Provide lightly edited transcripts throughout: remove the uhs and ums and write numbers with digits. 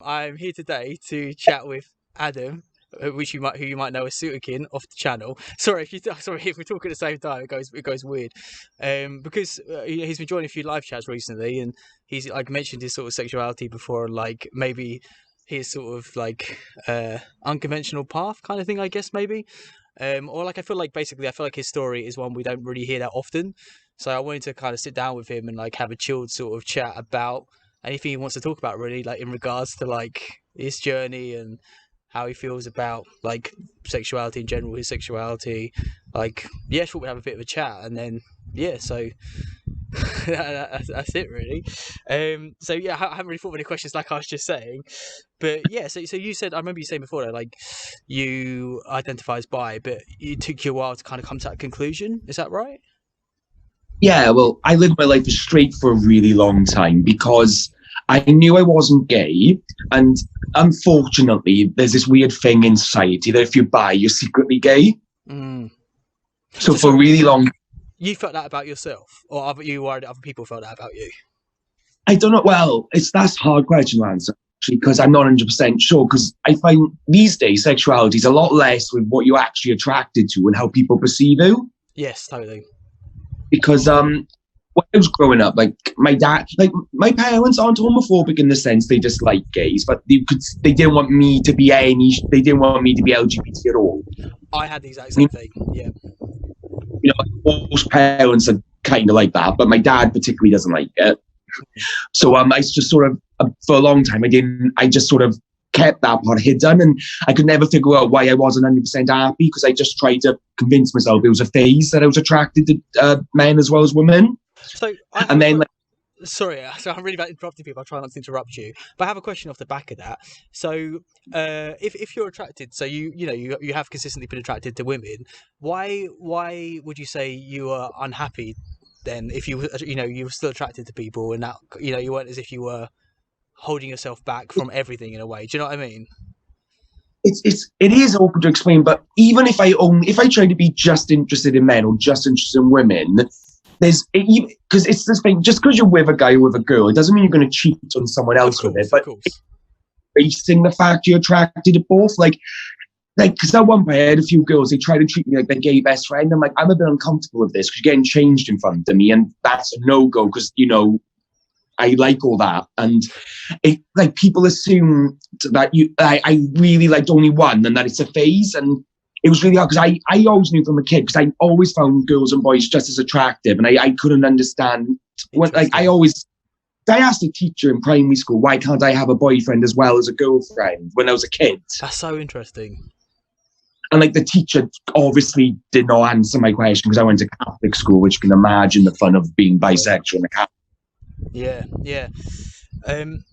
I'm here today to chat with Adam, who you might know as Sooterkin off the channel. Sorry if we talk at the same time, it goes weird. Because he's been joining a few live chats recently, and he's like mentioned his sort of sexuality before, and like maybe his sort of like unconventional path kind of thing, I guess maybe. Or like I feel like his story is one we don't really hear that often. So I wanted to kind of sit down with him and like have a chilled sort of chat about anything he wants to talk about, really, like in regards to like his journey and how he feels about like sexuality in general, his sexuality. Like, yeah, I thought we'd have a bit of a chat, and then yeah, so that's it really. So yeah, I haven't really thought of any questions like I was just saying, but yeah. So you said, I remember you saying before that like you identify as bi, but it took you a while to kind of come to that conclusion. Is that right? Yeah, well, I lived my life straight for a really long time because I knew I wasn't gay. And unfortunately, there's this weird thing in society that if you're bi, you're secretly gay. Mm. So So for a sorry, really long, you felt that about yourself, or you worried that other people felt that about you? I don't know. Well, that's a hard question to answer actually because I'm not 100% sure. Because I find these days sexuality is a lot less with what you're actually attracted to and how people perceive you. Yes, totally. Because when I was growing up, like my dad, like my parents aren't homophobic in the sense they just like gays, but they didn't want me to be they didn't want me to be LGBT at all. I had the exact You same thing. Yeah. most parents are kind of like that, but my dad particularly doesn't like it. So I just sort of for a long time I just sort of kept that part hidden, and I could never figure out why I wasn't 100% happy because I just tried to convince myself it was a phase that I was attracted to men as well as women. So I have And then like, sorry, so I'm really bad at interrupting people. I try not to interrupt you, but I have a question off the back of that. So, if you're attracted, so you have consistently been attracted to women, why would you say you were unhappy then? If you were still attracted to people, and that you weren't, as if you were holding yourself back from everything in a way. Do you know what I mean? it is awkward to explain, but even if I try to be just interested in men or just interested in women, because it's this thing, just because you're with a guy or with a girl, it doesn't mean you're going to cheat on someone else with it. But facing the fact you're attracted to both, like because at one point I had a few girls, they try to treat me like their gay best friend. I'm like, I'm a bit uncomfortable with this because you're getting changed in front of me, and that's a no go because I like all that, and it like people assume that I really liked only one and that it's a phase, and it was really hard because I always knew from a kid because I always found girls and boys just as attractive, and I couldn't understand what I asked a teacher in primary school, why can't I have a boyfriend as well as a girlfriend when I was a kid? That's so interesting. And like the teacher obviously did not answer my question because I went to Catholic school, which you can imagine the fun of being bisexual in a Catholic. Yeah, yeah. I think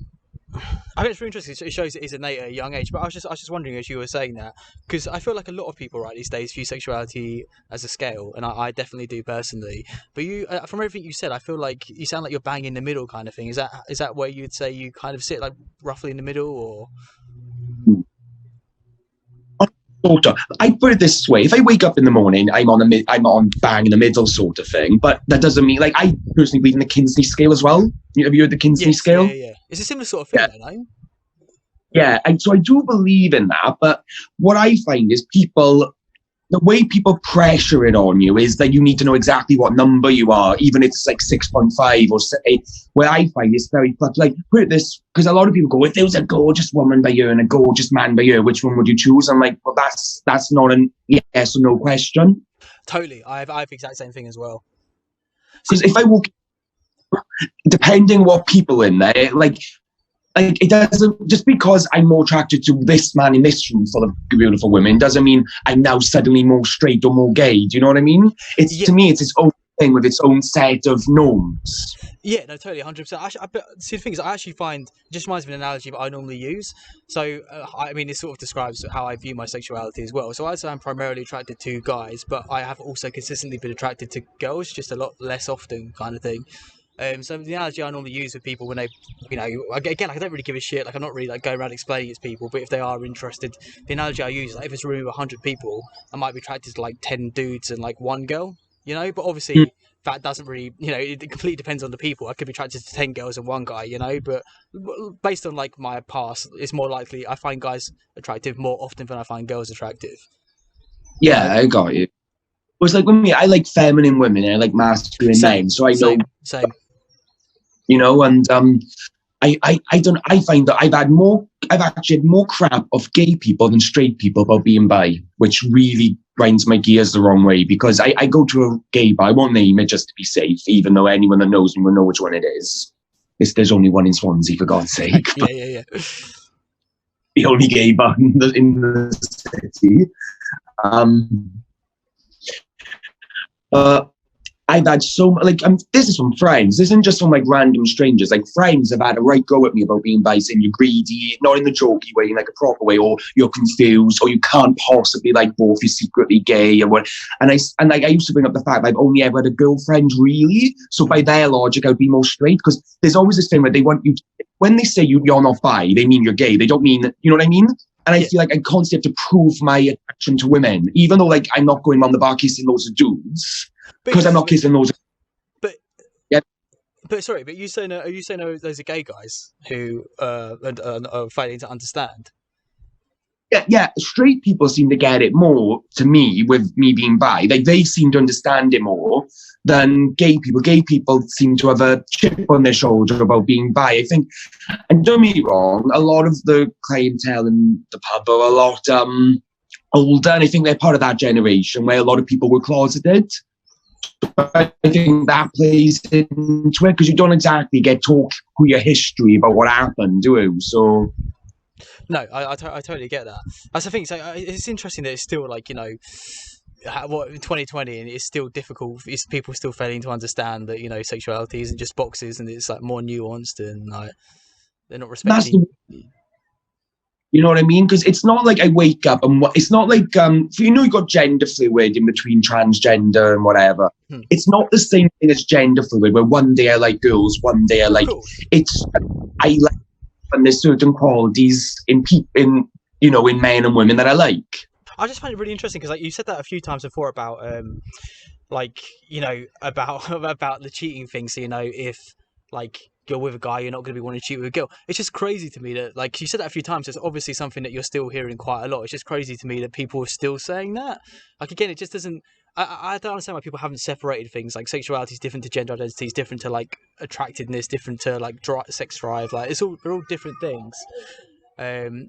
it's really interesting. It shows it is innate at a young age. But I was just wondering as you were saying that, because I feel like a lot of people right these days view sexuality as a scale, and I definitely do personally. But you, from everything you said, I feel like you sound like you're bang in the middle kind of thing. Is that where you'd say you kind of sit like roughly in the middle, or? Sort of. I put it this way: if I wake up in the morning, I'm on bang in the middle sort of thing. But that doesn't mean like I personally believe in the Kinsey scale as well. Have you heard the Kinsey scale? Yeah, yeah. It's a similar sort of thing, Yeah. though, no? Yeah, and so I do believe in that. But what I find is the way people pressure it on you is that you need to know exactly what number you are, even if it's like 6.5 or 8. Where I find it's very like put it this, because a lot of people go, if there was a gorgeous woman by you and a gorgeous man by you, which one would you choose? I'm like, well, that's not an yes or no question. Totally. I have the exact same thing as well. Because if I walk, depending what people in there, like it doesn't, just because I'm more attracted to this man in this room full of beautiful women doesn't mean I'm now suddenly more straight or more gay. Do you know what I mean? To me, it's its own thing with its own set of norms. Yeah, no, totally, 100%. See, the thing is, I actually find, it just reminds me of an analogy that I normally use. So, I mean, it sort of describes how I view my sexuality as well. So I'd say I'm primarily attracted to guys, but I have also consistently been attracted to girls, just a lot less often kind of thing. So the analogy I normally use with people when they, again, like, I don't really give a shit. Like, I'm not really like going around explaining it to people. But if they are interested, the analogy I use, like, if it's a room of 100 people, I might be attracted to like 10 dudes and like one girl. But obviously, that doesn't really, it completely depends on the people. I could be attracted to 10 girls and one guy, but based on like my past, it's more likely I find guys attractive more often than I find girls attractive. Yeah, I got you. It's like with me, I like feminine women and I like masculine men, so I know. Same. And I find that I've actually had more crap of gay people than straight people about being bi, which really grinds my gears the wrong way, because I go to a gay bar. I won't name it just to be safe, even though anyone that knows me will know which one it is. There's only one in Swansea, for God's sake. Yeah. The only gay bar in the city. I've had this is from friends. This isn't just from like random strangers. Like friends have had a right go at me about being bi, saying you're greedy, not in the jokey way, in like a proper way, or you're confused, or you can't possibly like both, you're secretly gay or what. And I used to bring up the fact I've only ever had a girlfriend, really. So by their logic, I'd be more straight, because there's always this thing where they want you when they say you're not bi, they mean you're gay. They don't mean, you know what I mean? And I feel like I constantly have to prove my attraction to women, even though like I'm not going around the bar kissing loads of dudes. Because I'm not kissing those. But sorry, are you saying those are gay guys who are failing to understand? Yeah, straight people seem to get it more, to me, with me being bi. Like, they seem to understand it more than gay people. Gay people seem to have a chip on their shoulder about being bi. I think, and don't get me wrong, a lot of the clientele in the pub are a lot older, and I think they're part of that generation where a lot of people were closeted. I think that plays into it, because you don't exactly get taught your history about what happened, do you? So no, I totally get that. That's the thing. So it's interesting that it's still like, what 2020, and it's still difficult. It's people still failing to understand that sexuality isn't just boxes, and it's like more nuanced, and like they're not respecting. You know what I mean? Because it's not like I wake up and it's not like you got gender fluid in between transgender and whatever. It's not the same thing as gender fluid, where one day I like girls, one day I like. I like, and there's certain qualities in people, in men and women that I like. I just find it really interesting because, like, you said that a few times before about about the cheating thing. So if like you're with a guy, you're not going to be wanting to cheat with a girl. It's just crazy to me that, like, you said that a few times. It's obviously something that you're still hearing quite a lot. It's just crazy to me that people are still saying that. Like, again, it just doesn't. I don't understand why people haven't separated things. Like, sexuality is different to gender identity, is different to like attractiveness, different to like sex drive. Like, they're all different things. I'm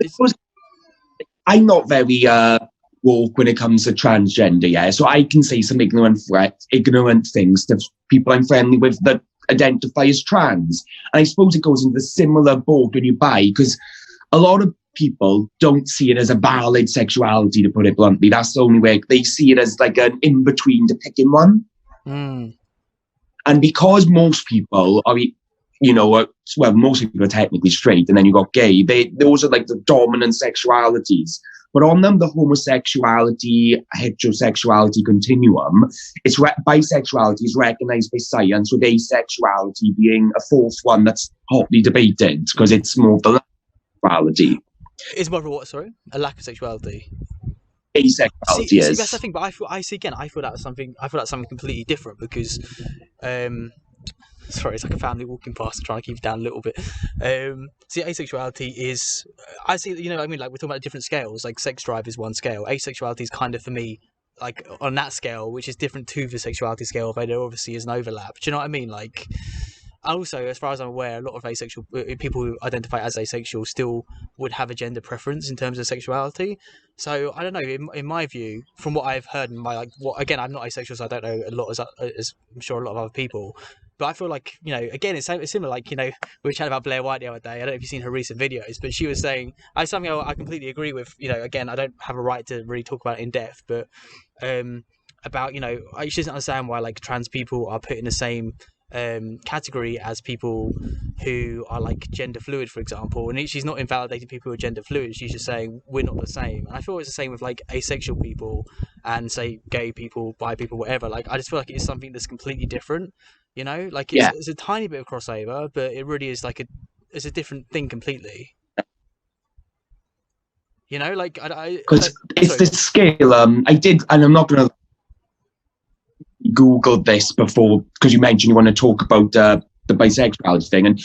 not very woke when it comes to transgender, yeah. So I can say some ignorant things to people I'm friendly with that identify as trans. And I suppose it goes into a similar boat when you bi, because a lot of people don't see it as a valid sexuality, to put it bluntly. That's the only way. They see it as like an in-between to picking one. And because most people are, most people are technically straight, and then you got gay, those are like the dominant sexualities. But on them, the homosexuality, heterosexuality continuum, bisexuality is recognised by science, with asexuality being a fourth one that's hotly debated, because it's more of the lack of sexuality. It's more of a what, sorry? A lack of sexuality? Asexuality see, is. that's the thing, but I feel that's something completely different, because sorry, it's like a family walking past, trying to keep it down a little bit. See, asexuality is, I see, like, we're talking about different scales. Like, sex drive is one scale. Asexuality is kind of, for me, like, on that scale, which is different to the sexuality scale, but there obviously is an overlap. Do you know what I mean? Like, also, as far as I'm aware, a lot of asexual people who identify as asexual still would have a gender preference in terms of sexuality. So I don't know. In my view, from what I've heard, again, I'm not asexual, so I don't know a lot as I'm sure a lot of other people. But I feel like, again, it's similar. Like, we were chatting about Blair White the other day. I don't know if you've seen her recent videos, but she was saying, something I completely agree with. Again, I don't have a right to really talk about it in depth, but about, she doesn't understand why, like, trans people are put in the same category as people who are like gender fluid, for example. And she's not invalidating people who are gender fluid. She's just saying we're not the same. And I feel it's the same with like asexual people and say gay people, bi people, whatever. Like, I just feel like it's something that's completely different. Like it's a tiny bit of crossover, but it really is like it's a different thing completely. Like, because it's the scale. I did, and I'm not gonna. Googled this before because you mentioned you want to talk about the bisexuality thing, and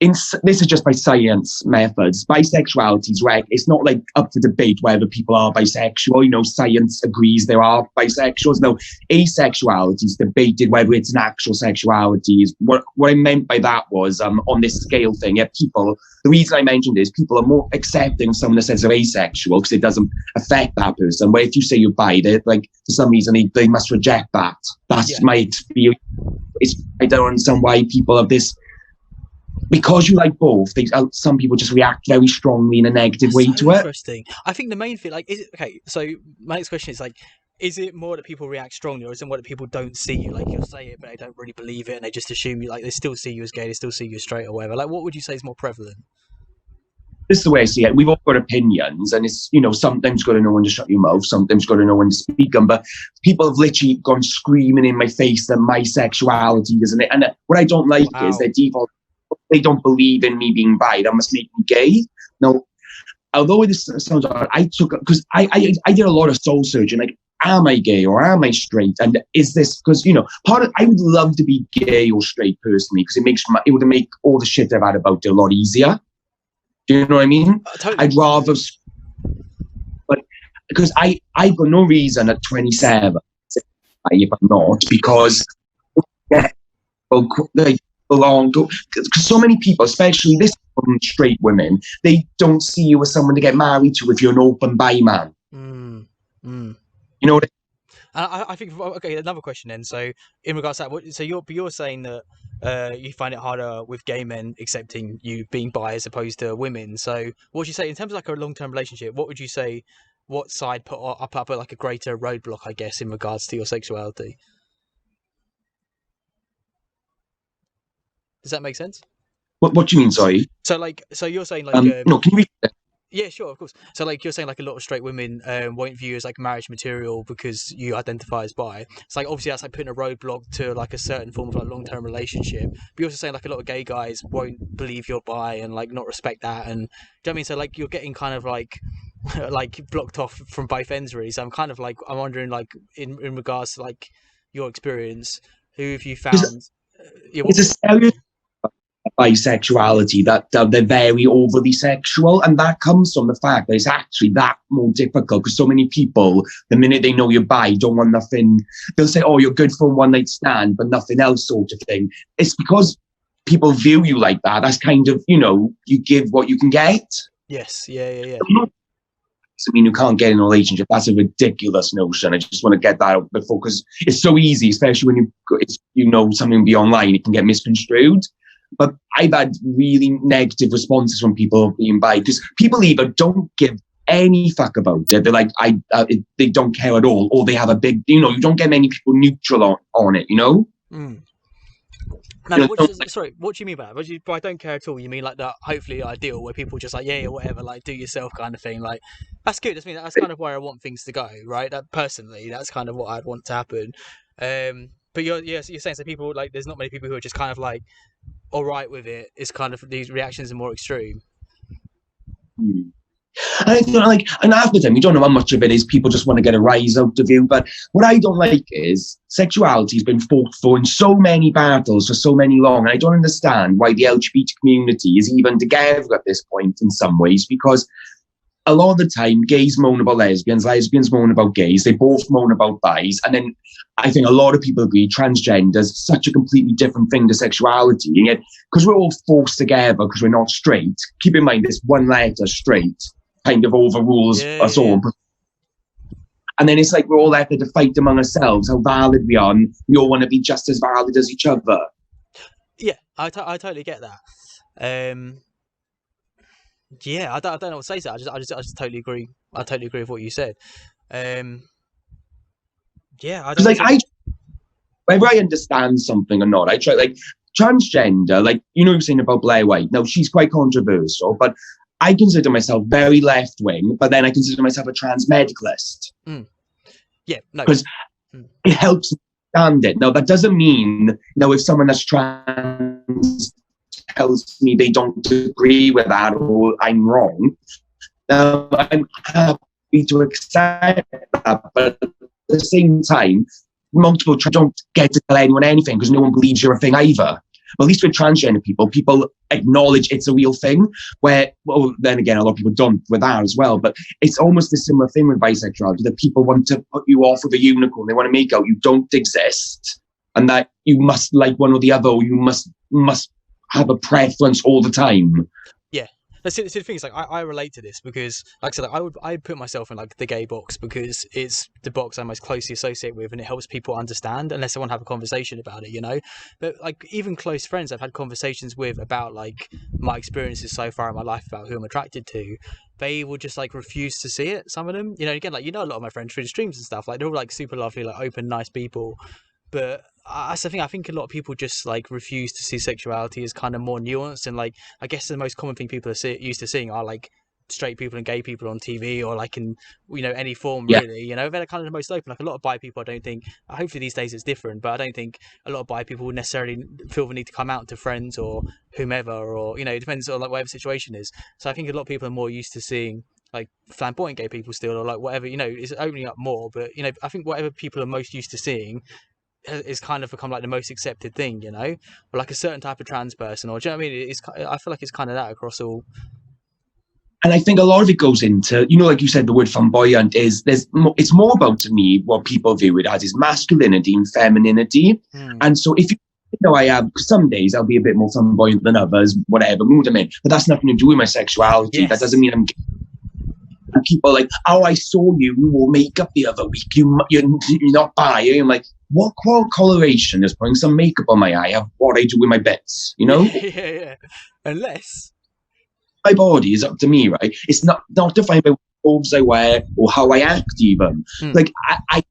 this is just by science methods. Bisexuality is right. It's not like up for debate whether people are bisexual. You know, science agrees there are bisexuals. No, asexuality is debated whether it's an actual sexuality. Is what I meant by that was on this scale thing. Yeah, people. The reason I mentioned is people are more accepting of someone that says they're asexual because it doesn't affect that person. Where if you say you're bi, like for some reason they must reject that. That's my experience. I don't understand why people have this. Because you like both, some people just react very strongly in a negative way to it. Interesting. I think the main thing, like, is it okay? So my next question is like, is it more that people react strongly, or is it more that people don't see you? Like, you'll say it, but they don't really believe it, and they just assume you, like, they still see you as gay, they still see you as straight, or whatever. Like, what would you say is more prevalent? This is the way I see it. We've all got opinions, and it's, you know, sometimes you've got to know when to shut your mouth, sometimes you've got to know when to speak them. But people have literally gone screaming in my face that my sexuality isn't it. And what I don't like is their default. They don't believe in me being bi. That must make me gay. No, although this sounds odd, because I did a lot of soul searching. Like, am I gay or am I straight? And is this because, you know, I would love to be gay or straight personally because it would make all the shit I've had about it a lot easier. Do you know what I mean? Totally. I'd rather, but because I got no reason at 27 if I'm not, because belong to, because so many people, especially this from straight women, they don't see you as someone to get married to if you're an open bi man. You know what I think, okay, another question then. So in regards to that, so you're saying that you find it harder with gay men accepting you being bi as opposed to women. So what would you say in terms of like a long-term relationship? What would you say? What side put up like a greater roadblock, I guess, in regards to your sexuality? Does that make sense? What do you mean? Sorry. So you're saying like no, can you read that? Yeah, sure, of course. So like you're saying like a lot of straight women won't view you as like marriage material because you identify as bi. It's like obviously that's like putting a roadblock to like a certain form of like long-term relationship. But you're also saying like a lot of gay guys won't believe you're bi and like not respect that. And do you know what I mean? So like you're getting kind of like like blocked off from both ends really. So I'm wondering like in regards to like your experience, who have you found? It's a stereotype bisexuality that they're very overly sexual, and that comes from the fact that it's actually that more difficult because so many people, the minute they know you're bi, don't want nothing. They'll say, oh, you're good for a one night stand but nothing else, sort of thing. It's because people view you like that. That's kind of, you know, you give what you can get. Yes. Yeah. I mean, you can't get in a relationship. That's a ridiculous notion. I just want to get that out before, because it's so easy, especially when you know something will be online, it can get misconstrued. But I've had really negative responses from people being bi, because people either don't give any fuck about it. They're like, they don't care at all, or they have a big, you know, you don't get many people neutral on it, you know? No, sorry, what do you mean by that? By don't care at all, you mean like that hopefully ideal where people just like, yeah, whatever, like do yourself kind of thing. Like, that's good. That's kind of where I want things to go, right? That personally, that's kind of what I'd want to happen. But you're saying so people, like, there's not many people who are just kind of like all right with it. It's kind of, these reactions are more extreme. And half the time, you don't know how much of it is people just want to get a rise out of you. But what I don't like is sexuality has been fought for in so many battles for so many long. And I don't understand why the LGBT community is even together at this point in some ways, because a lot of the time, gays moan about lesbians moan about gays, they both moan about bis. And then I think a lot of people agree transgender is such a completely different thing to sexuality. And yet, because we're all forced together because we're not straight, keep in mind this one letter, straight, kind of overrules us all. And then it's like we're all left to fight among ourselves how valid we are, and we all want to be just as valid as each other. Yeah, I totally get that. Yeah, I don't know what to say to that. I just totally agree. I totally agree with what you said. Yeah, I don't know. Whether I understand something or not, I try, like, transgender, like, you know, you're saying about Blair White. Now, she's quite controversial, but I consider myself very left-wing, but then I consider myself a trans medicalist. Yeah, no. Because it helps me understand it. Now, that doesn't mean, you know, if someone that's trans tells me they don't agree with that or I'm wrong, I'm happy to accept that. But at the same time, multiple don't get to tell anyone anything because no one believes you're a thing either. But at least with transgender people acknowledge it's a real thing. Where, well, then again, a lot of people don't with that as well. But it's almost a similar thing with bisexuality, that people want to put you off with a unicorn. They want to make out you don't exist and that you must like one or the other, or you must have a preference all the time. Yeah. The thing is, like, I relate to this because, like I said, like, I'd put myself in like the gay box because it's the box I'm most closely associated with, and it helps people understand unless they want to have a conversation about it, you know. But like even close friends I've had conversations with about like my experiences so far in my life about who I'm attracted to, they will just like refuse to see it. Some of them, you know, again, like, you know, a lot of my friends through the streams and stuff, like they're all like super lovely, like open, nice people. But that's the thing. I think a lot of people just like refuse to see sexuality as kind of more nuanced, and like I guess the most common thing people are used to seeing are like straight people and gay people on TV, or like in, you know, any form Yeah. really. You know, they're kind of the most open. Like a lot of bi people, I don't think. Hopefully these days it's different, but I don't think a lot of bi people would necessarily feel the need to come out to friends or whomever, or, you know, it depends on like whatever the situation is. So I think a lot of people are more used to seeing like flamboyant gay people still, or like whatever, you know, it's opening up more. But, you know, I think whatever people are most used to seeing is kind of become like the most accepted thing, you know, or like a certain type of trans person, or do you know what I mean? I feel like it's kind of that across all. And I think a lot of it goes into, you know, like you said, the word flamboyant it's more about, to me, what people view it as is masculinity and femininity. And so if you know, I have some days I'll be a bit more flamboyant than others, whatever mood I'm in, but that's nothing to do with my sexuality. Yes. That doesn't mean I'm. And people are like, oh, I saw you wore makeup the other week. You're not bi. I'm like, what correlation does putting some makeup on my eye have what I do with my bits? You know? Yeah. Unless my body is up to me, right? It's not defined by what clothes I wear or how I act, even. Like I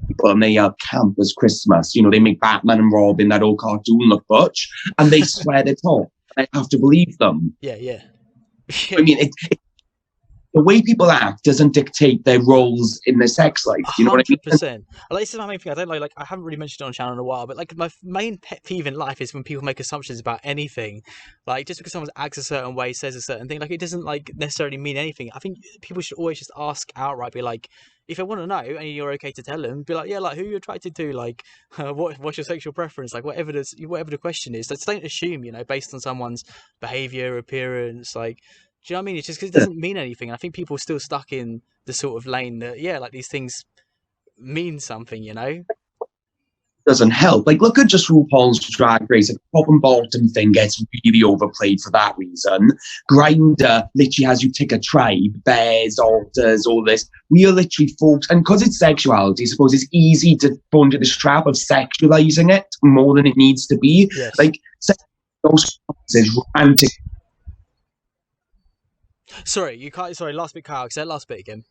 people, and they are camp as Christmas. You know, they make Batman and Robin, that old cartoon, look butch, and they swear they're top. I have to believe them. Yeah. I mean, the way people act doesn't dictate their roles in their sex life. You know what I mean? 100%. Like, this is my main thing. I don't like I haven't really mentioned it on channel in a while, but like my main pet peeve in life is when people make assumptions about anything. Like, just because someone acts a certain way, says a certain thing, like it doesn't like necessarily mean anything. I think people should always just ask outright. Be like, if they want to know and you're okay to tell them, be like, yeah, like who you're attracted to, like what's your sexual preference, like whatever the question is. Just don't assume, you know, based on someone's behavior, appearance, like. Do you know what I mean? It's just because it doesn't mean anything. And I think people are still stuck in the sort of lane that, yeah, like these things mean something, you know? Doesn't help. Like, look at just RuPaul's Drag Race. The top and bottom thing gets really overplayed for that reason. Grindr literally has you tick a tribe, bears, alters, all this. We are literally folks, and because it's sexuality, I suppose it's easy to fall into this trap of sexualizing it more than it needs to be. Yes. Like, those is romantic. Sorry, you can't. Sorry, last bit, Kyle. Say that last bit again.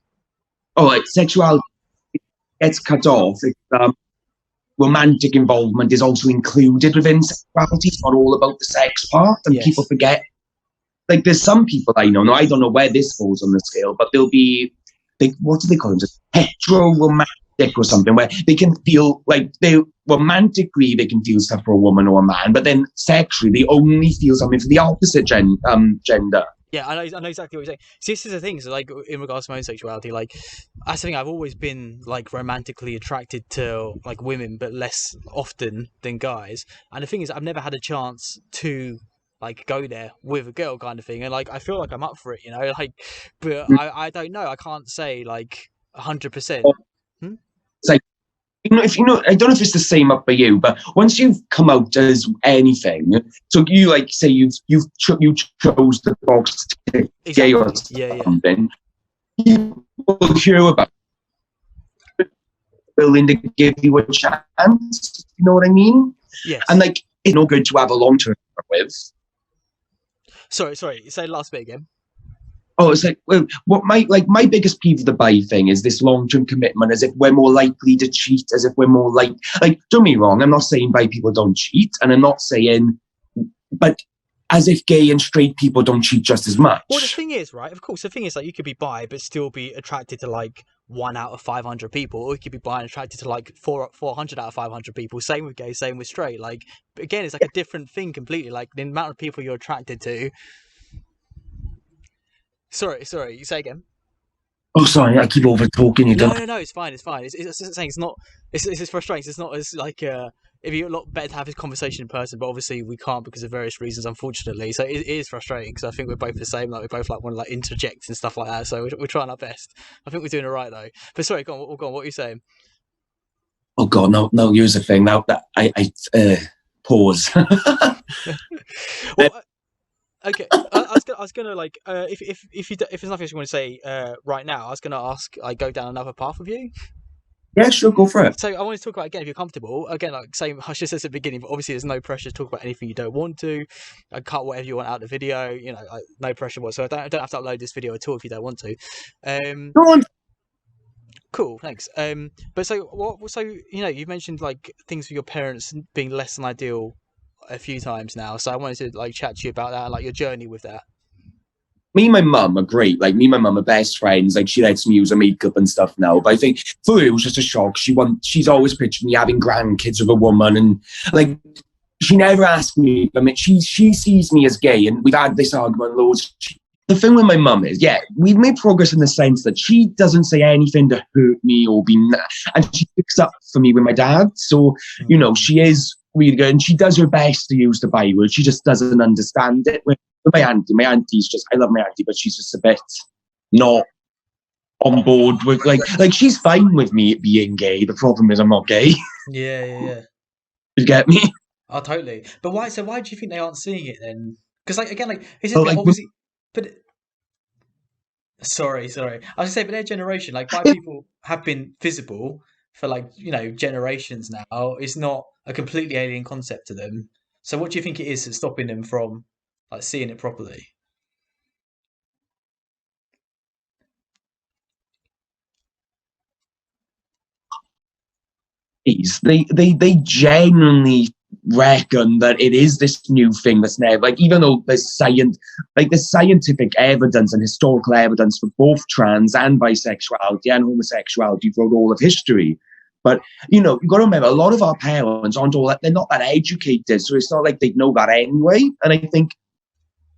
Oh, like sexuality gets cut off. It's, romantic involvement is also included within sexuality. It's not all about the sex part, and Yes. people forget. Like, there's some people I know. Now, I don't know where this falls on the scale, but they'll be, what do they call them? Just hetero-romantic or something, where they can feel like romantically they can feel stuff for a woman or a man, but then sexually they only feel something for the opposite gender. Yeah, I know exactly what you're saying. See, this is the thing. So, like, in regards to my own sexuality, like, that's the thing. I've always been like romantically attracted to like women, but less often than guys. And the thing is, I've never had a chance to like go there with a girl, kind of thing. And like, I feel like I'm up for it, you know. Like, but I don't know. I can't say like 100%. It's like, if you know, I don't know if it's the same up for you, but once you've come out as anything, so you like say you chose the box to gay or something, people hear about it, willing to give you a chance. You know what I mean? Yes. And like, it's no good to have a long term with. Sorry. Say the last bit again. Oh, it's like, well, my biggest peeve of the bi thing is this long-term commitment, as if we're more likely to cheat, as if we're more like, don't get me wrong, I'm not saying bi people don't cheat, and I'm not saying, but as if gay and straight people don't cheat just as much. Well, the thing is, right, of course, the thing is, like, you could be bi, but still be attracted to, like, 1 out of 500 people, or you could be bi and attracted to, like, 400 out of 500 people, same with gay, same with straight, like, again, it's like a different thing completely, like, the amount of people you're attracted to. Sorry, you say again? Oh, sorry, I keep over talking you. No, Don't. no, no, it's fine, it's fine. It's just saying it's not. It's frustrating. It's not as like it'd be a lot better to have this conversation in person, but obviously we can't because of various reasons, unfortunately. So it is frustrating because I think we're both the same. Like we both like want to like interject and stuff like that. So we're trying our best. I think we're doing all right though. But sorry, go on. What are you saying? Oh God, no, no. Here's the thing. Now that I pause. Well, okay. I was gonna like if there's nothing else you want to say right now, I was gonna ask I go down another path with you. Yeah, sure, go for it. So I want to talk about again if you're comfortable. Again, like same I just said at the beginning, but obviously there's no pressure to talk about anything you don't want to. I cut whatever you want out of the video. You know, like, no pressure whatsoever. I don't have to upload this video at all if you don't want to. Go on. Cool, thanks. But so what? So you know, you've mentioned like things with your parents being less than ideal a few times now. So I wanted to like chat to you about that, and, like your journey with that. Me and my mum are great. Like me and my mum are best friends. Like she lets me use her makeup and stuff now. But I think for her it was just a shock. She's always pictured me having grandkids with a woman, and like she never asked me. I mean, she sees me as gay, and we've had this argument loads. The thing with my mum is, yeah, we've made progress in the sense that she doesn't say anything to hurt me or and she picks up for me with my dad. So, you know, she is really good, and she does her best to use the Bible. She just doesn't understand it. With my auntie's just, I love my auntie, but she's just a bit not on board with like she's fine with me being gay. The problem is I'm not gay. Yeah. You get me? Oh, totally. But why? So why do you think they aren't seeing it then? Because like again, like it's just But like, obviously. But sorry. I was gonna say, but their generation, like why people have been visible for like generations now, is not a completely alien concept to them. So what do you think it is that's stopping them from like seeing it properly? they genuinely reckon that it is this new thing that's never like, even though there's scientific evidence and historical evidence for both trans and bisexuality and homosexuality throughout all of history. But you know, you've got to remember a lot of our parents aren't all that, they're not that educated, so it's not like they know that anyway. And I think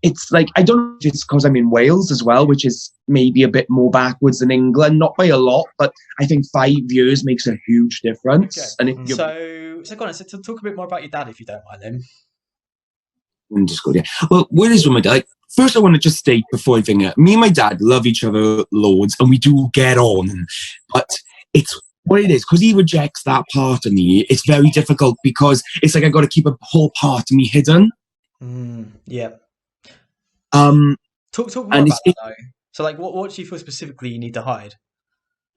it's like, I don't know if it's because I'm in Wales as well, which is maybe a bit more backwards than England, not by a lot, but I think 5 years makes a huge difference. Okay. And if you're So go on. So talk a bit more about your dad if you don't mind, then. just good, yeah. Well, where is with my dad? Like, first, I want to just state before I think me and my dad love each other loads, and we do get on. But it's what it is, because he rejects that part of me. It's very difficult because it's like I got to keep a whole part of me hidden. Yeah. Um, Talk more and about that though. So like, what do you feel specifically you need to hide?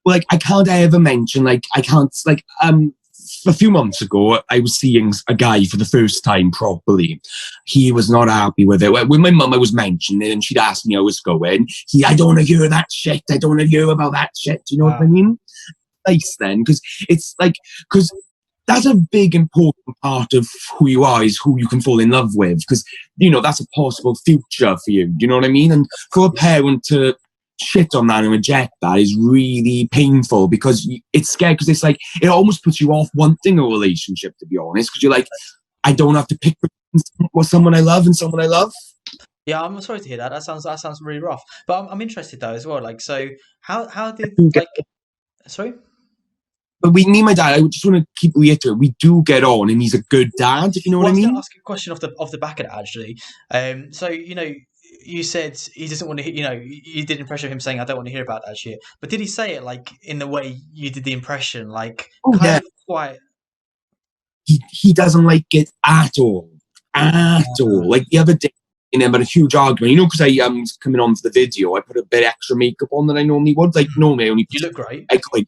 like I can't ever mention I can't a few months ago I was seeing a guy for the first time properly. He was not happy with it. With my mum I was mentioning it and she'd asked me how it was going. I don't want to hear that shit. I don't want to hear about that shit. Do you know what I mean? Nice then, because it's like, because that's a big important part of who you are, is who you can fall in love with, because you know that's a possible future for you. Do you know what I mean? And for a parent to shit on that and reject that is really painful, because it's scared, because it's like it almost puts you off wanting a relationship, to be honest, because you're like, I don't have to pick someone I love and someone I love. Yeah, I'm sorry to hear that. That sounds really rough. But I'm interested though as well. Like, so how did like sorry? But me and my dad, I just want to keep reiterating, we do get on, and he's a good dad, if you know Well, what I I was going to mean. ask a question off the back of that actually. So you said he doesn't want to. You did an impression of him saying, "I don't want to hear about that shit." But did he say it like in the way you did the impression, like Oh kind yeah, of quite? he doesn't like it at all. Like the other day, in about a huge argument, you know, because I was coming on for the video, I put a bit extra makeup on than I normally would. Like normally I only You put look great. like,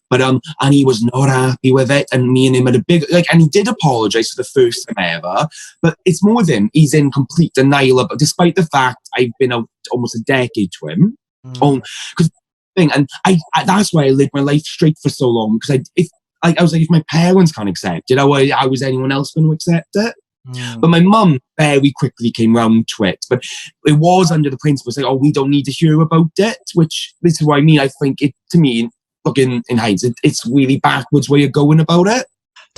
but and he was not happy with it, and me and him had a big like, and he did apologize for the first time ever, but it's more with him. He's in complete denial of, despite the fact I've been out almost a decade to him. Mm. Because thing, and I that's why I lived my life straight for so long, because I was like, if my parents can't accept it, how was anyone else going to accept it? But my mum very quickly came round to it. But it was under the principle saying, oh, we don't need to hear about it, which this is what I mean. I think it, to me, looking in hindsight, it's really backwards way of going about it.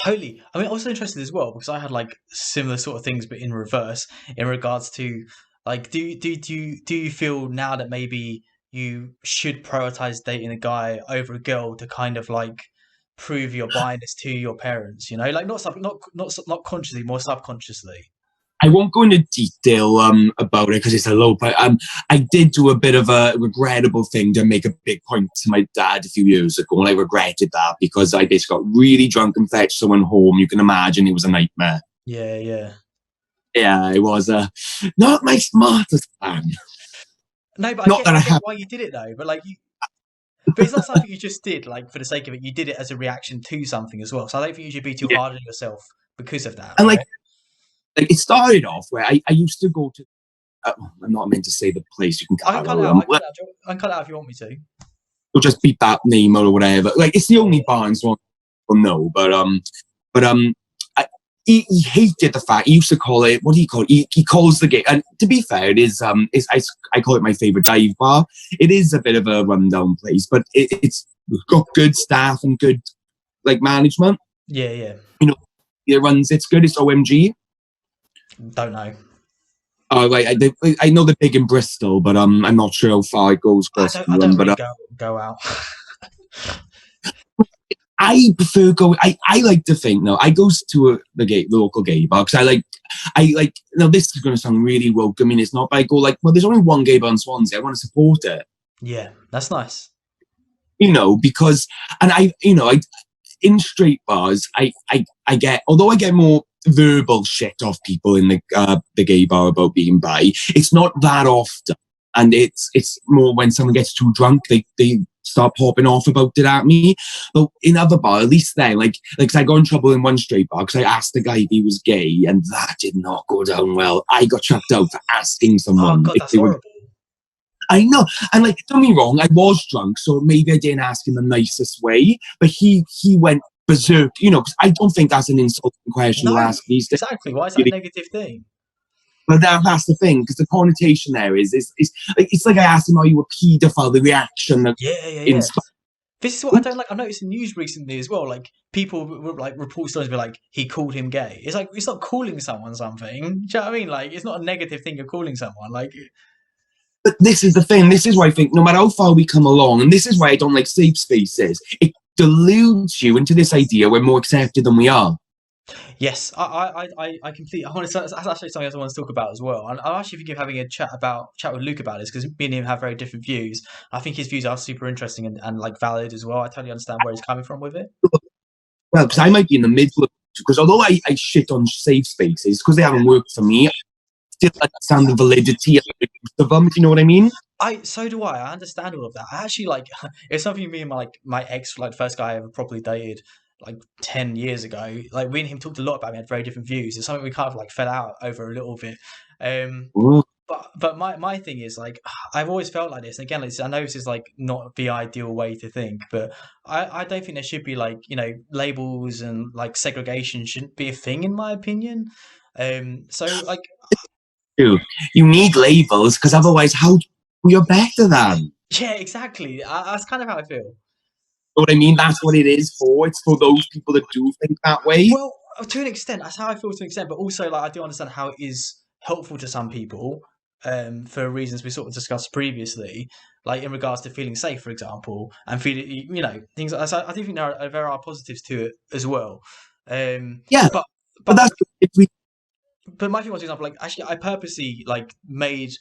Totally. I mean, I was interested as well because I had like similar sort of things, but in reverse, in regards to like, do you feel now that maybe you should prioritize dating a guy over a girl to kind of like prove your bias to your parents, you know, like not consciously, more subconsciously. I won't go into detail about it because it's a low, but I did do a bit of a regrettable thing to make a big point to my dad a few years ago, and I regretted that because I basically got really drunk and fetched someone home. You can imagine it was a nightmare. Yeah. Yeah, it was not my smartest plan. No, but Not that I I get have. why you did it though. But like, but it's not something you just did like for the sake of it. You did it as a reaction to something as well. So I don't think you should be too Yeah. hard on yourself because of that, And right? like it started off where I used to go to. I'm not meant to say the place. You can I cut can it cut it out. out. I can cut it out if you want me to. We'll just beat that name or whatever. Like it's the only bar in Swan. Well, no, but he hated the fact he used to call it. What do you call it? He calls the gate. And to be fair, it is I call it my favorite dive bar. It is a bit of a rundown place, but it's got good staff and good like management. Yeah. You know, it runs. It's good. It's OMG. Don't know. Oh, right. I know they're big in Bristol, but I'm not sure how far it goes across I England. don't really But go out. I prefer going. I like to think no. I goes to the local gay bar because I like. Now this is going to sound really woke. I mean, it's not. But I go like, well, there's only one gay bar in Swansea. I want to support it. Yeah, that's nice. You know, because I in straight bars, I get, although I get more verbal shit off people in the gay bar about being bi, it's not that often. And it's more when someone gets too drunk, they start popping off about it at me. But in other bars, at least then, like I got in trouble in one straight bar because I asked the guy if he was gay, and that did not go down well. I got chucked out for asking Oh someone God, if that's they were. horrible. I know, and like, don't get me wrong, I was drunk, so maybe I didn't ask in the nicest way, but he went berserk, you know, because I don't think that's an insulting question to No, ask these days. exactly. Why is that a negative thing? But that's the thing, because the connotation there is it's like I asked him, "Are you a paedophile?" The reaction that Yeah. This is what I don't like. I've noticed in news recently as well. Like people will like report stories, be like he called him gay. It's like it's not calling someone something. Do you know what I mean? Like it's not a negative thing of calling someone. Like But this is the thing. This is why I think no matter how far we come along, and this is why I don't like safe spaces, it deludes you into this idea we're more accepted than we are. yes, I completely. I want to. That's actually something else I want to talk about as well. And I'm actually thinking of having a chat with Luke about this because me and him have very different views. I think his views are super interesting and like valid as well. I totally understand where he's coming from with it. Well, because I might be in the middle of because although I shit on safe spaces because they haven't worked for me, I still understand the validity of them, if you know what I mean. So do I. I understand all of that. I actually like it's something me and my ex, like the first guy I ever properly dated, like 10 years ago. Like we and him talked a lot about. We had very different views. It's something we kind of like fell out over a little bit. Um, Ooh. but my thing is like I've always felt like this. And again, I know this is like not the ideal way to think, but I don't think there should be like labels and like segregation shouldn't be a thing in my opinion. So like You need labels because otherwise, how you're better than? yeah, exactly. That's kind of how I feel. You know what I mean? That's what it is for. It's for those people that do think that way. Well, to an extent, that's how I feel to an extent. But also, like, I do understand how it is helpful to some people, for reasons we sort of discussed previously, like in regards to feeling safe, for example, and feeling, things. So I do think there are positives to it as well. Yeah, But but but that's if we. but my thing was, for example, like actually, I purposely like made,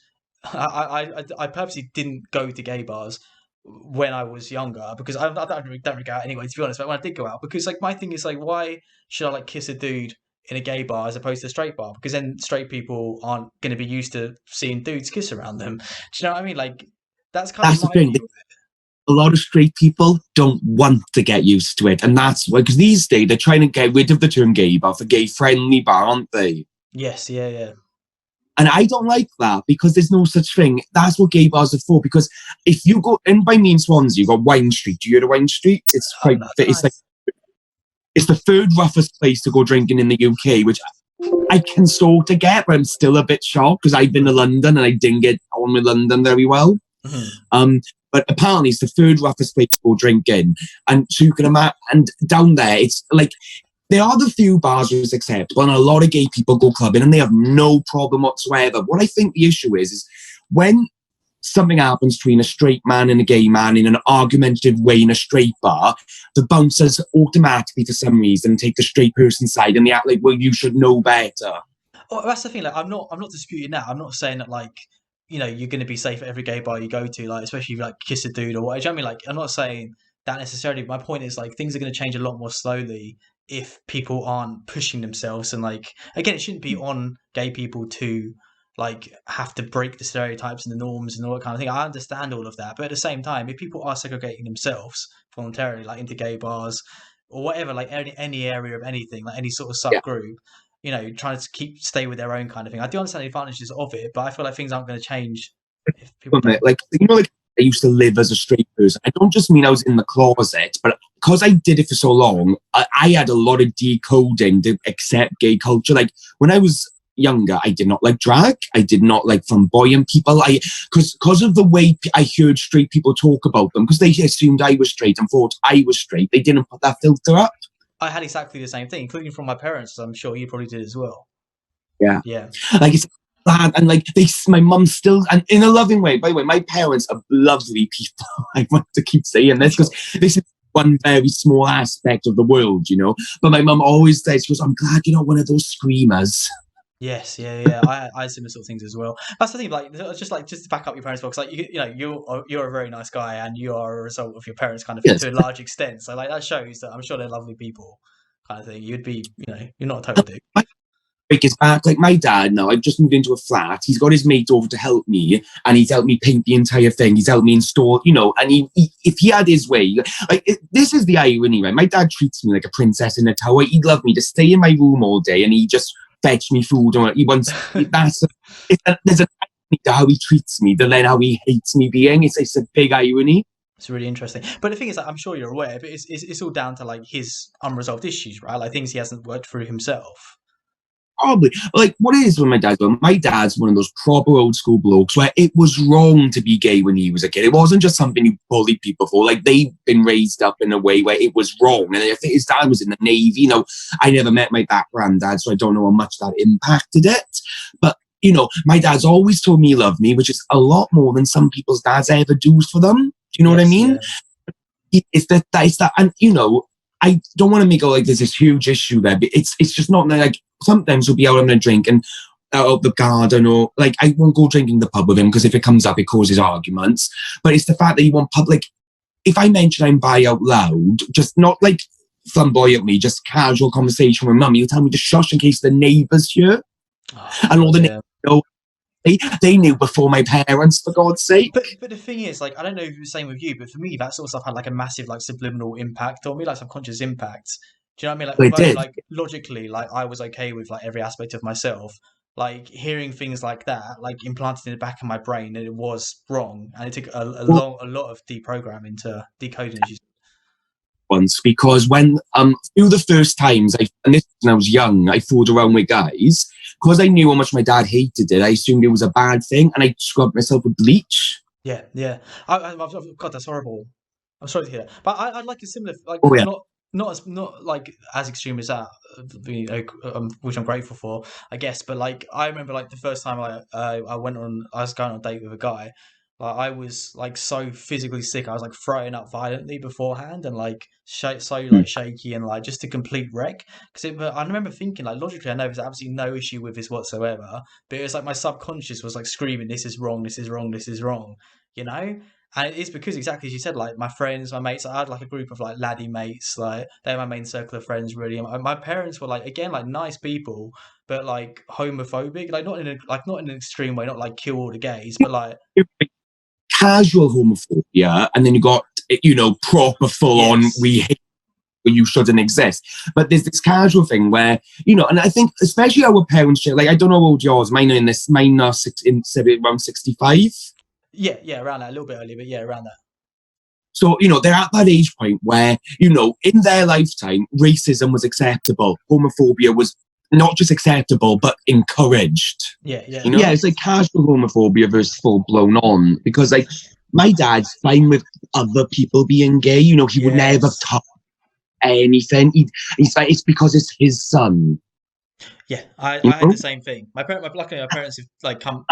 I purposely didn't go to gay bars when I was younger because I don't really go out anyway, to be honest. But when I did go out, because like my thing is like, why should I like kiss a dude in a gay bar as opposed to a straight bar? Because then straight people aren't going to be used to seeing dudes kiss around them. Do you know what I mean? Like that's kind That's of the my thing. view of it. A lot of straight people don't want to get used to it, and that's why. Because these days they're trying to get rid of the term gay bar for gay friendly bar, aren't they? Yes, yeah. And I don't like that because there's no such thing. That's what gay bars are for. Because if you go in by me in Swansea, you've got Wine Street. Do you go to Wine Street? It's quite. No, It's like nice. it's the third roughest place to go drinking in the UK, which I can sort of get, but I'm still a bit shocked because I've been to London and I didn't get on with London very well. Mhm. But apparently it's the third roughest place to go drinking, and so you can imagine. And down there, it's like there are the few bars where it's acceptable, and a lot of gay people go clubbing, and they have no problem whatsoever. What I think the issue is when something happens between a straight man and a gay man in an argumentative way in a straight bar, the bouncers automatically, for some reason, take the straight person's side and they act like, well, you should know better. Oh, that's the thing. Like, I'm not disputing that. I'm not saying that like, you're going to be safe at every gay bar you go to, like, especially if you like kiss a dude or what. I mean, like, I'm not saying that necessarily. My point is like things are going to change a lot more slowly if people aren't pushing themselves. And like, again, it shouldn't be on gay people to like have to break the stereotypes and the norms and all that kind of thing. I understand all of that, but at the same time, if people are segregating themselves voluntarily, like into gay bars or whatever, like any area of anything, like any sort of Yeah. subgroup, trying to stay with their own kind of thing. I do understand the advantages of it, but I feel like things aren't going to change if people don't. Like, like I used to live as a straight person. I don't just mean I was in the closet, but because I did it for so long, I had a lot of decoding to accept gay culture. Like when I was younger, I did not like drag. I did not like flamboyant people. Because of the way I heard straight people talk about them, because they assumed I was straight and thought I was straight, they didn't put that filter up. I had exactly the same thing, including from my parents. I'm sure you probably did as well. Yeah. Yeah. Like it's bad, and like my mum still, and in a loving way. By the way, my parents are lovely people. I want to keep saying this because this is one very small aspect of the world, But my mum always says, she goes, "I'm glad you're not one of those screamers." Yes, yeah. I had similar sort of things as well. That's the thing, like just to back up your parents' box, like you're a very nice guy, and you are a result of your parents, kind of thing, Yes. to a large extent. So like that shows that I'm sure they're lovely people, kind of thing. You'd be, you're not a total dick. Break his back. Like my dad now, I've just moved into a flat. He's got his mate over to help me, and he's helped me paint the entire thing. He's helped me install, and he if he had his way, this is the irony, right? My dad treats me like a princess in a tower. He'd love me to stay in my room all day, and he just fetch me food. Or he wants there's an irony to how he treats me, then how he hates me being. It's a big irony. It's really interesting. But the thing is, like, I'm sure you're aware, but it's all down to like his unresolved issues, right? Like things he hasn't worked through himself. Probably. Like, what it is with my dad? Well, my dad's one of those proper old school blokes where it was wrong to be gay when he was a kid. It wasn't just something you bullied people for. Like, they've been raised up in a way where it was wrong. And I think his dad was in the Navy. I never met my back granddad, so I don't know how much that impacted it. But, my dad's always told me he loved me, which is a lot more than some people's dads ever do for them. Do you know what I mean? Yeah. It's that. And, I don't want to make it like there's this huge issue there, but it's just not like sometimes we'll be out having a drink and out of the garden, or like I won't go drinking the pub with him because if it comes up, it causes arguments. But it's the fact that you want public. If I mention I'm bi out loud, just not like flamboyantly, just casual conversation with mum, you'll tell me to shush in case the neighbours hear, and all the neighbours know. They knew before my parents, for God's sake. But the thing is, like, I don't know if it was the same with you, but for me, that sort of stuff had like a massive, like, subliminal impact on me, like subconscious impact. Do you know what I mean? Like, although, like, logically, like, I was okay with like every aspect of myself. Like hearing things like that, like implanted in the back of my brain that it was wrong, and it took a lot of deprogramming to decoding. Once, because when through the first times and this when I was young, I fooled around with guys because I knew how much my dad hated it. I assumed it was a bad thing, and I scrubbed myself with bleach. Yeah. God, that's horrible. I'm sorry to hear that, but I'd like a similar, like, not like as extreme as that, which I'm grateful for, I guess. But like, I remember like the first time I was going on a date with a guy. Like I was like so physically sick. I was like throwing up violently beforehand, and like shaky and like just a complete wreck. But I remember thinking like logically, I know there's absolutely no issue with this whatsoever. But it was like my subconscious was like screaming, "This is wrong! This is wrong! This is wrong!" And it's because exactly as you said, like my friends, my mates. I had like a group of like laddie mates. Like they're my main circle of friends, really. And my parents were like again like nice people, but like homophobic. Like not in an extreme way, not like kill all the gays, but like. Casual homophobia, and then you got proper full on we hate you shouldn't exist. But there's this casual thing where and I think especially our parents share, like I don't know how old yours, mine are around 65. Yeah, around that, a little bit earlier, but yeah, around that. So they're at that age point where in their lifetime racism was acceptable, homophobia was not just acceptable, but encouraged. Yeah. It's like casual homophobia versus full blown on. Because like my dad's fine with other people being gay. He would never touch anything. He's like, it's because it's his son. Yeah, I had the same thing. Luckily, my parents have like come.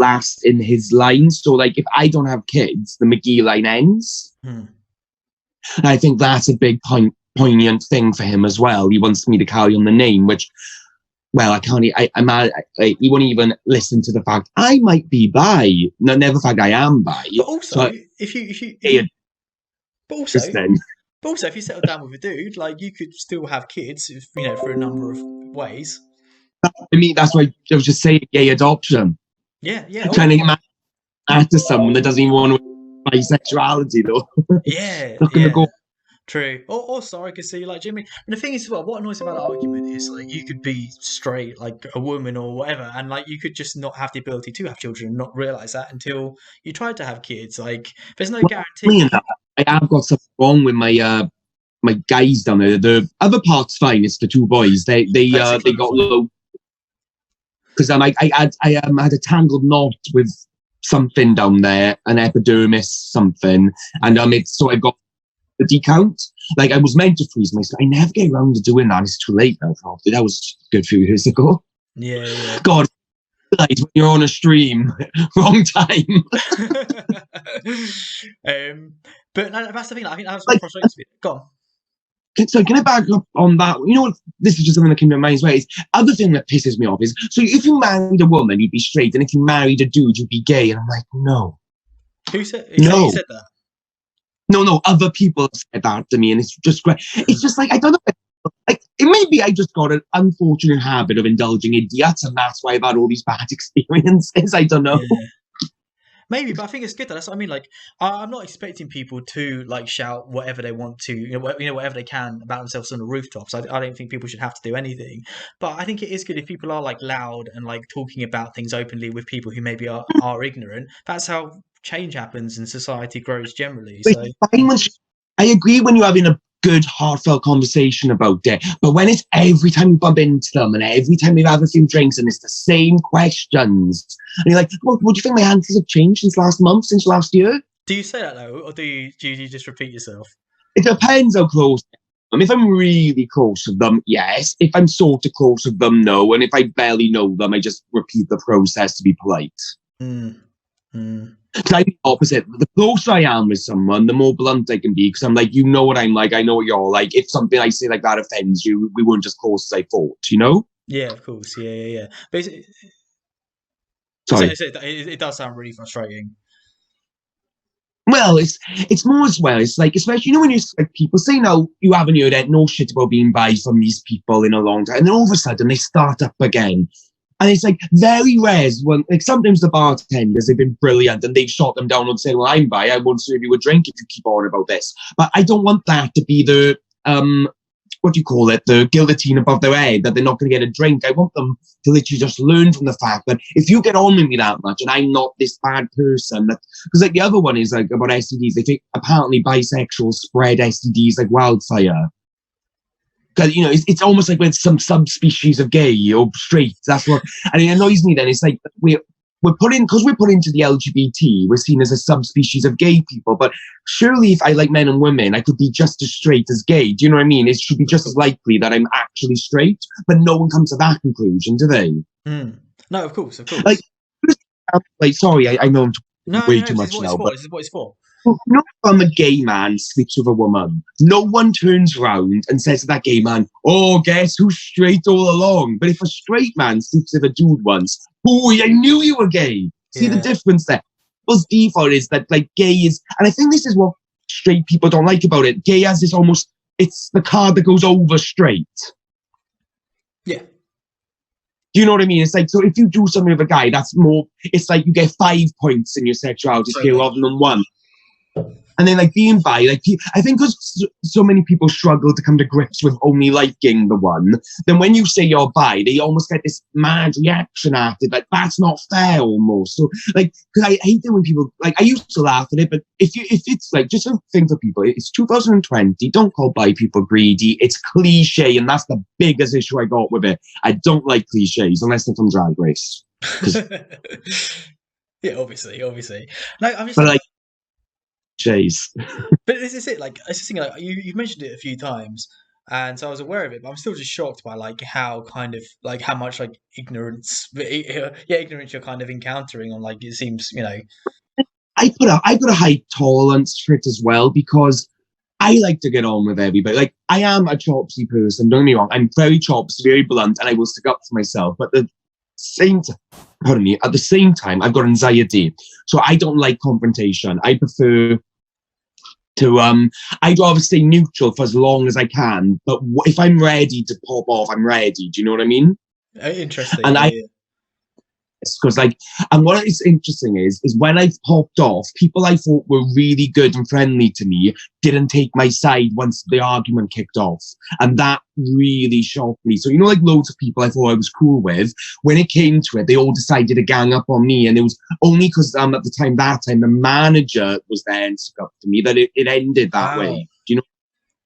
last in his line. So, like, if I don't have kids, the McGee line ends. Hmm. And I think that's a big poignant thing for him as well. He wants me to carry on the name, which, well, I can't. He won't even listen to the fact I might be bi. No, never the fact I am bi. But also, So, but also, then. but also, if you settle down with a dude, like you could still have kids, if, you know, for a number of ways. I mean, that's why I was just saying gay adoption. Yeah, yeah, Trying to get married to someone that doesn't even want to bisexuality, though. yeah, Not gonna yeah. go. True. Or sorry, I could see like Jimmy. And the thing is, well, what annoys me about the argument is like you could be straight, like a woman or whatever, and like you could just not have the ability to have children and not realize that until you tried to have kids. Like, there's no guarantee. I have got something wrong with my my guys down there. The other part's fine. It's the two boys. They got low because I had a tangled knot with something down there, an epidermis something, and so I got the decount. Like, I was meant to freeze myself. I never get around to doing that. It's too late now. Probably that was a good few years ago. Yeah. God, when you're on a stream, wrong time. But no, that's the thing. I think that's what frustrates me. Go on. So can I back up on that? You know what? This is just something that came to my mind's way. Other thing that pisses me off is, so if you married a woman, you'd be straight, and if you married a dude, you'd be gay. And I'm like, no. Who said that? No, other people have said that to me, and it's just great. It's just like, I don't know. Like, it may be I just got an unfortunate habit of indulging idiots, and that's why I've had all these bad experiences. I don't know. Yeah. Maybe, but I think it's good. That's what I mean. Like, I'm not expecting people to like shout whatever they want to, whatever they can about themselves on the rooftops. I don't think people should have to do anything. But I think it is good if people are like loud and like talking about things openly with people who maybe are ignorant. That's how change happens and society grows generally. So I agree when you're having a good, heartfelt conversation about it. But when it's every time you bump into them and every time we have a few drinks and it's the same questions, and you're like, well, what do you think my answers have changed since last month, since last year? Do you say that though, or do you just repeat yourself? It depends how close. If I'm really close with them, yes. If I'm sort of close with them, no. And if I barely know them, I just repeat the process to be polite. Because I'm the opposite. The closer I am with someone, the more blunt I can be. Because I'm like, you know what I'm like. I know what you're like. If something I say like that offends you, we weren't as close as I thought. You know? Yeah, of course. Yeah. But sorry, it does sound really frustrating. Well, it's more as well. It's like, especially, when you like people say now you haven't heard no shit about being bi from these people in a long time, and then all of a sudden they start up again. And it's like very rare when, like, sometimes the bartenders have been brilliant and they've shot them down and said, well, I'm bi, I won't serve you a drink if you keep on about this. But I don't want that to be the, what do you call it, the guillotine above their head, that they're not going to get a drink. I want them to literally just learn from the fact that if you get on with me that much and I'm not this bad person, because like the other one is like about STDs, they think apparently bisexuals spread STDs like wildfire. Because, it's almost like when some subspecies of gay or straight, that's what, and it annoys me then. It's like we're put into the LGBT, we're seen as a subspecies of gay people, but surely if I like men and women, I could be just as straight as gay. Do you know what I mean? It should be just as likely that I'm actually straight, but no one comes to that conclusion, do they? No, of course. Like sorry, I know I'm talking way too much now, but this is what it's for. If a gay man sleeps with a woman, no one turns around and says to that gay man, oh, guess who's straight all along? But if a straight man sleeps with a dude once, oh, I knew you were gay. See the difference there? People's default is that, like, gay is, and I think this is what straight people don't like about it. Gay has this almost, it's the card that goes over straight. Yeah. Do you know what I mean? It's like, so if you do something with a guy, that's more, it's like you get 5 points in your sexuality scale rather than 1. And then, like, being bi, like, I think because so many people struggle to come to grips with only liking the one, then when you say you're bi, they almost get this mad reaction after, like, that's not fair almost. So, like, because I hate it when people, like, I used to laugh at it, but if it's like, just a thing for people, it's 2020, don't call bi people greedy, it's cliche, and that's the biggest issue I got with it. I don't like cliches unless they're from Drag Race. Yeah, obviously. No, I'm just like, Jeez. But this is it. Like, it's just thing. Like, you've mentioned it a few times. And so I was aware of it, but I'm still just shocked by like how kind of like how much like ignorance, ignorance you're kind of encountering on like it seems, I put a high tolerance for it as well because I like to get on with everybody. Like I am a chopsy person. Don't get me wrong. I'm very chopsy, very blunt, and I will stick up for myself. But at the same time, pardon me. At the same time, I've got anxiety, so I don't like confrontation. I prefer to I'd rather stay neutral for as long as I can. But if I'm ready to pop off, I'm ready. Do you know what I mean? interesting. And Yeah, I yeah. because like, and what is interesting is when I've popped off, people I thought were really good and friendly to me didn't take my side once the argument kicked off, and that really shocked me. So like loads of people I thought I was cool with, when it came to it, they all decided to gang up on me, and it was only because at that time the manager was there and stuck up to me that it ended that Wow. way. Do you know?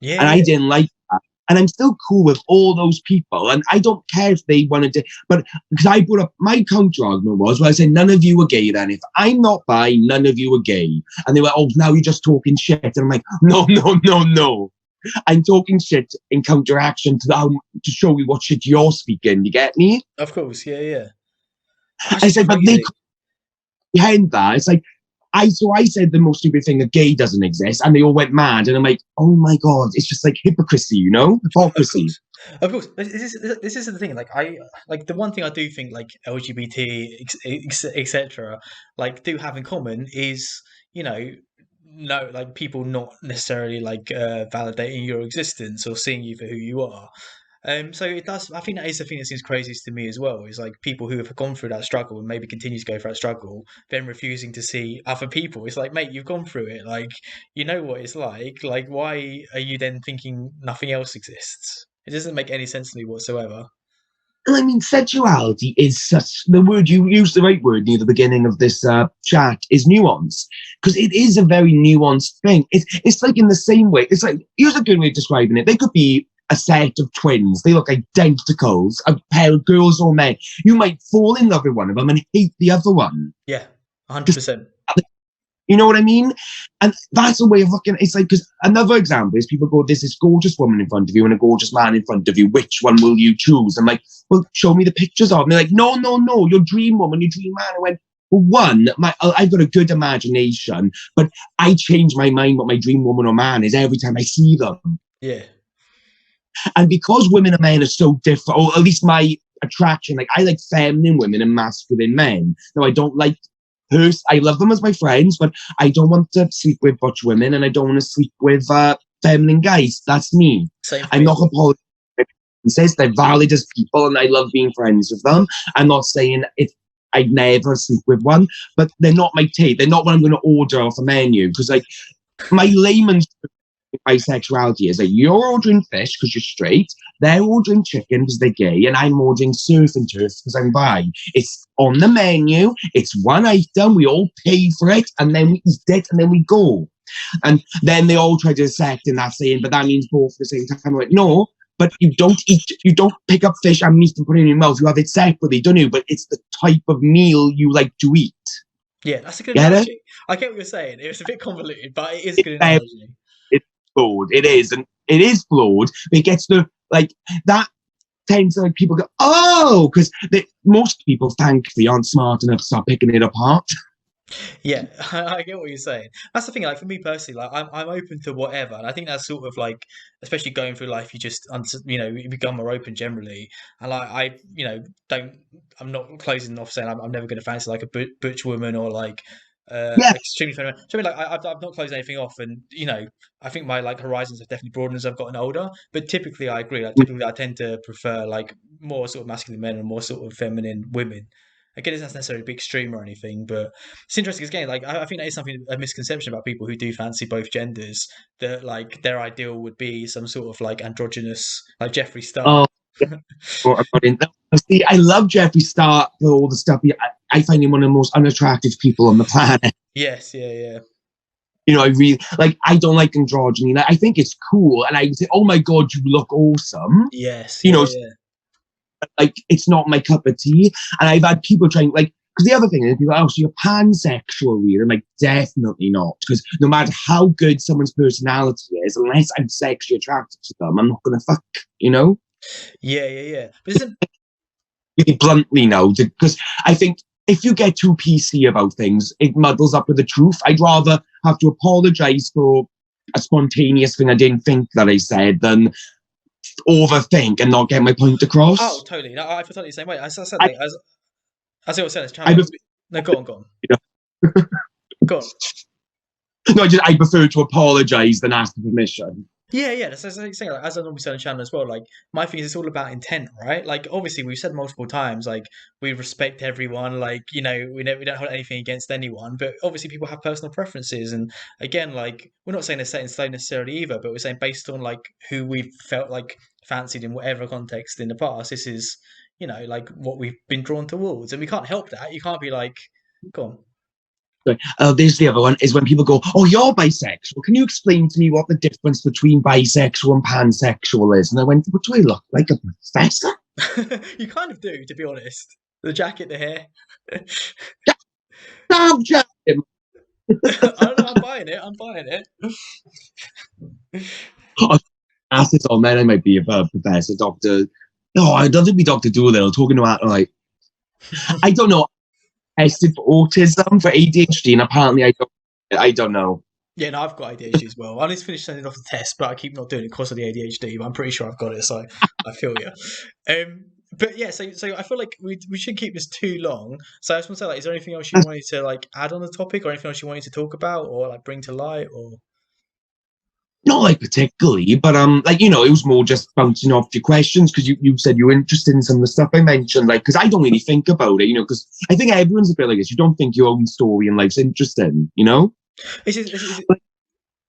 Yeah, And I yeah. didn't like that. And I'm still cool with all those people. And I don't care if they wanted to, but because I brought up my counter argument was, well, I said, none of you are gay then. If I'm not bi, none of you are gay. And they were, oh, now you're just talking shit. And I'm like, no, no, no, no. I'm talking shit in counteraction to show you what shit you're speaking. You get me? Of course. Yeah, yeah. That's I just said, but they crazy. comprehend that. It's like, I said the most stupid thing, that gay doesn't exist, and they all went mad. And I'm like, oh my god, it's just like hypocrisy, Of hypocrisy. course, of course. This is the thing. Like I like the one thing I do think like LGBT etc. like do have in common is you know no like people not necessarily like validating your existence or seeing you for who you are. So it does. I think that is the thing that seems craziest to me as well. Is like people who have gone through that struggle and maybe continue to go through that struggle, then refusing to see other people. It's like, mate, you've gone through it. Like, you know what it's like. Like, why are you then thinking nothing else exists? It doesn't make any sense to me whatsoever. I mean, sexuality is such the word you used the right word near the beginning of this chat is nuance, because it is a very nuanced thing. It's like in the same way. It's like here's a good way of describing it. They could be a set of twins. They look identicals, a pair of girls or men. You might fall in love with one of them and hate the other one. Yeah, 100%. Just you know what I mean? And that's a way of looking. It's like, because another example is people go, there's this gorgeous woman in front of you and a gorgeous man in front of you. Which one will you choose? I'm like, well, show me the pictures of them. They're like, no, no, no, your dream woman, your dream man. I went, well, one, I've got a good imagination, but I change my mind what my dream woman or man is every time I see them. Yeah, And because women and men are so different, or at least my attraction, like I like feminine women and masculine men. No, I don't like I love them as my friends, but I don't want to sleep with butch women and I don't want to sleep with feminine guys. That's me. same for I'm me as not well. apologizing. They're valid as people and I love being friends with them. I'm not saying if I'd never sleep with one, but they're not my taste. They're not what I'm going to order off a menu. Because like my layman's bisexuality is that you're ordering fish because you're straight, they're ordering chicken because they're gay, and I'm ordering surf and turf because I'm bi. It's on the menu, it's one item, we all pay for it, and then we eat it, and then we go. And then they all try to dissect in that saying, but that means both at the same time. I'm like, no, but you don't pick up fish and meat and put it in your mouth. You have it separately, don't you? But it's the type of meal you like to eat. Yeah, that's a good Get it? analogy. I get what you're saying. It was a bit convoluted, but it is a good It's analogy. flawed. It is, and it is flawed. It gets the like that tends to like people go, oh, because most people thankfully aren't smart enough to start picking it apart. Yeah, I get what you're saying. That's the thing. Like for me personally, like I'm open to whatever, and I think that's sort of like, especially going through life, you just you become more open generally. And like don't I'm not closing off saying I'm never going to fancy like a butch woman or like Yeah, extremely feminine. So I mean, like I've not closed anything off, and I think my like horizons have definitely broadened as I've gotten older. But typically, I agree. Like typically, I tend to prefer like more sort of masculine men and more sort of feminine women. Again, it's not necessarily a big extreme or anything, but it's interesting because again, like I think that is something a misconception about people who do fancy both genders that like their ideal would be some sort of like androgynous like Jeffree Star. oh, yeah. Well, see, I love Jeffree Star for all the stuff. I find him one of the most unattractive people on the planet. Yes, yeah, yeah, I really like. I don't like androgyny. Like, I think it's cool, and I would say, "Oh my god, you look awesome." yes, You yeah, know, yeah, like it's not my cup of tea. And I've had people trying like the other thing is people are, oh, so you're pansexual, really? I'm like, definitely not. Because no matter how good someone's personality is, unless I'm sexually attracted to them, I'm not going to fuck, you know? Yeah. But isn't Really bluntly now, because I think if you get too PC about things, it muddles up with the truth. I'd rather have to apologize for a spontaneous thing I didn't think that I said than overthink and not get my point across. Oh, totally. No, I feel totally the same way. As I said, I, like, as I was saying, this I, channel. No, go on. you know, Go on. no, I prefer to apologize than ask for permission. Yeah. That's the thing. Like, as I normally say on the channel as well, like my thing is it's all about intent, right? Like obviously we've said multiple times, like we respect everyone, like we don't hold anything against anyone, but obviously people have personal preferences, and again, like we're not saying they're set in stone necessarily either, but we're saying based on like who we've felt like fancied in whatever context in the past, this is like what we've been drawn towards, and we can't help that. You can't be like, go on. There's the other one, is when people go, oh, you're bisexual. Can you explain to me what the difference between bisexual and pansexual is? And I went, what do I look like, a professor? You kind of do, to be honest. The jacket, the hair. Damn jacket. I don't know, I'm buying it. Oh, asses on, then I might be a professor, doctor. No, I'd love to be Dr. Doolittle talking about, like, I don't know. Tested for autism, for ADHD, and apparently I don't know. Yeah, no, I've got ADHD as well. I need to finish sending off the test, but I keep not doing it because of the ADHD. But I'm pretty sure I've got it, so I feel you. But yeah, so I feel like we shouldn't keep this too long. So I just want to say, like, is there anything else you wanted to like add on the topic, or anything else you wanted to talk about, or like bring to light, or? Not like particularly, but like, it was more just bouncing off your questions, because you said you were interested in some of the stuff I mentioned, like, because I don't really think about it, because I think everyone's a bit like this. You don't think your own story in life's interesting,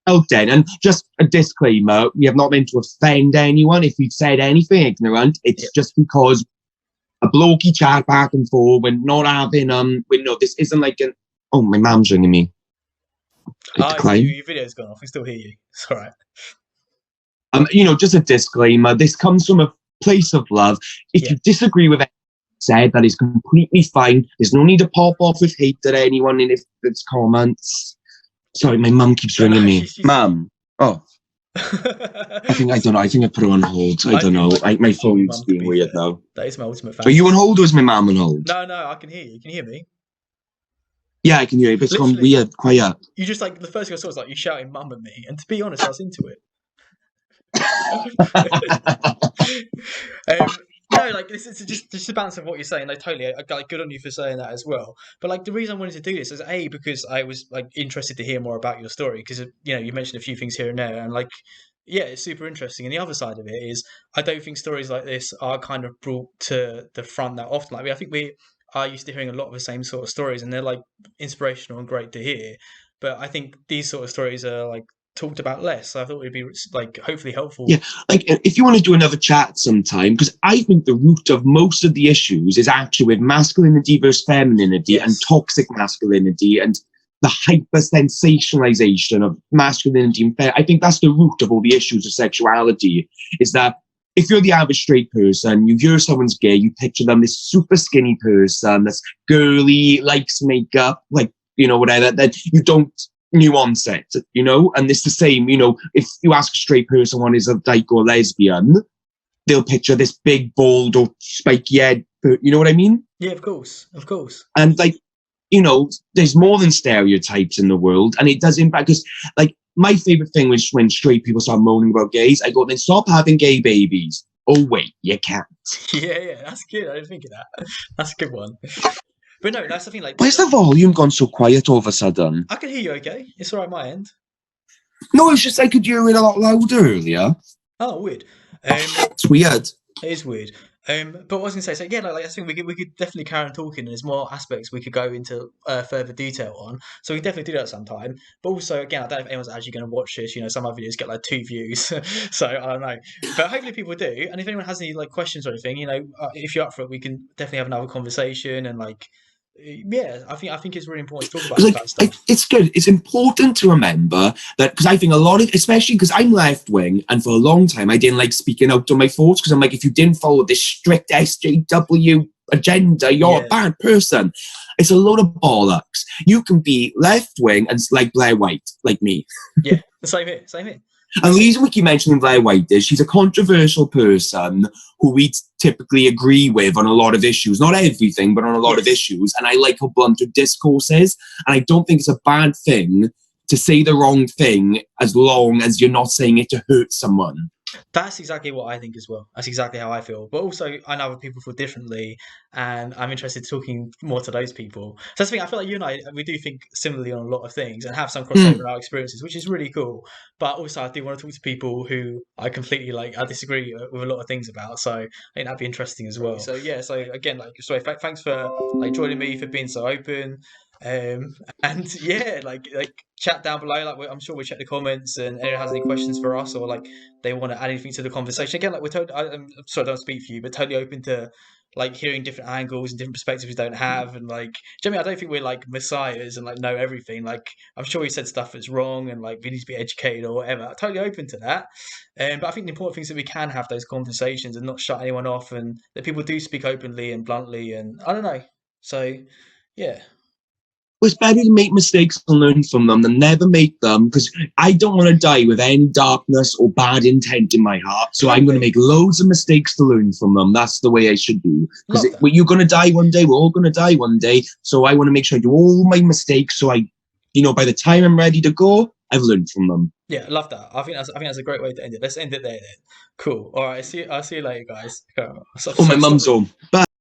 Out then, and just a disclaimer: we have not meant to offend anyone. If we've said anything ignorant, it's just because a blokey chat back and forth. We're not having this isn't like an. Oh, my mum's ringing me. Your video's gone off. We still hear you. It's all right. Just a disclaimer. This comes from a place of love. If you disagree with it said, that is completely fine. There's no need to pop off with hate at anyone in its comments. Sorry, my mum keeps ringing me. Mum. Oh. I think I put her on hold. I don't know. My phone's being weird though. That is my ultimate fan. Are you on hold or is my mum on hold? No, I can hear you. Can you hear me? Yeah, I can hear you, but it's gone weird, quiet. You just like, the first thing I saw was like you shouting mum at me, and to be honest, I was into it. No, like this is just a balance of what you're saying. Like totally, like good on you for saying that as well. But like the reason I wanted to do this is because I was like interested to hear more about your story, because you mentioned a few things here and there, and like it's super interesting. And the other side of it is I don't think stories like this are kind of brought to the front that often. Like I think we are used to hearing a lot of the same sort of stories, and they're like inspirational and great to hear. But I think these sort of stories are like talked about less. So I thought it'd be like hopefully helpful. Yeah, like if you want to do another chat sometime, because I think the root of most of the issues is actually with masculinity versus femininity and toxic masculinity and the hyper sensationalization of masculinity and I think that's the root of all the issues of sexuality. Is that if you're the average straight person, you hear someone's gay, you picture them this super skinny person that's girly, likes makeup, like whatever. That you don't nuance it, and it's the same, if you ask a straight person one is a dyke or lesbian, they'll picture this big, bald or spiky head, you know what I mean? Yeah, of course. And like, there's more than stereotypes in the world, and it does impact, because like my favorite thing was when straight people start moaning about gays, I go, then stop having gay babies. Oh wait, you can't. Yeah, that's good. I didn't think of that. That's a good one. But no, that's the thing. Like, why's the volume gone so quiet all of a sudden? I can hear you okay. It's all right, my end. No, it's just I could hear it a lot louder earlier. Oh, weird. It's weird. It is weird. But what I was going to say, so yeah, like I think we could definitely carry on talking. There's more aspects we could go into further detail on, so we can definitely do that sometime. But also, again, I don't know if anyone's actually going to watch this. Some of our videos get like 2 views, so I don't know. But hopefully people do. And if anyone has any like questions or anything, if you're up for it, we can definitely have another conversation and like. Yeah, I think it's really important to talk about that stuff. It's good. It's important to remember that, because I think a lot of, especially because I'm left wing, and for a long time I didn't like speaking out on my thoughts, because I'm like, if you didn't follow this strict SJW agenda, you're a bad person. It's a load of bollocks. You can be left wing and like Blair White, like me. Yeah, same here, same here. And the reason we keep mentioning Blair White is she's a controversial person who we typically agree with on a lot of issues. Not everything, but on a lot of issues. And I like how blunt her discourse is. And I don't think it's a bad thing to say the wrong thing as long as you're not saying it to hurt someone. That's exactly what I think as well. That's exactly how I feel. But also, I know other people feel differently, and I'm interested in talking more to those people. So that's the thing. I feel like you and I, we do think similarly on a lot of things and have some crossover in our experiences, which is really cool. But also, I do want to talk to people who I completely I disagree with a lot of things about. So I think that'd be interesting as well. So yeah. So again, thanks for joining me, for being so open. And yeah, chat down below. I'm sure we'll check the comments, and anyone has any questions for us, or they want to add anything to the conversation. Again, we're totally. I'm sorry, I don't speak for you, but totally open to hearing different angles and different perspectives we don't have. And do you know what I mean? I don't think we're messiahs and know everything. I'm sure we said stuff that's wrong, and we need to be educated or whatever. I'm totally open to that. But I think the important thing is that we can have those conversations and not shut anyone off, and that people do speak openly and bluntly. And I don't know. So yeah. It's better to make mistakes and learn from them than never make them, because I don't want to die with any darkness or bad intent in my heart. So I'm going to make loads of mistakes to learn from them. That's the way I should be. Because you're going to die one day. We're all going to die one day. So I want to make sure I do all my mistakes. So by the time I'm ready to go, I've learned from them. Yeah, I love that. I think that's a great way to end it. Let's end it there then. Cool. All right. I'll see you later, guys. My mum's home. Bye.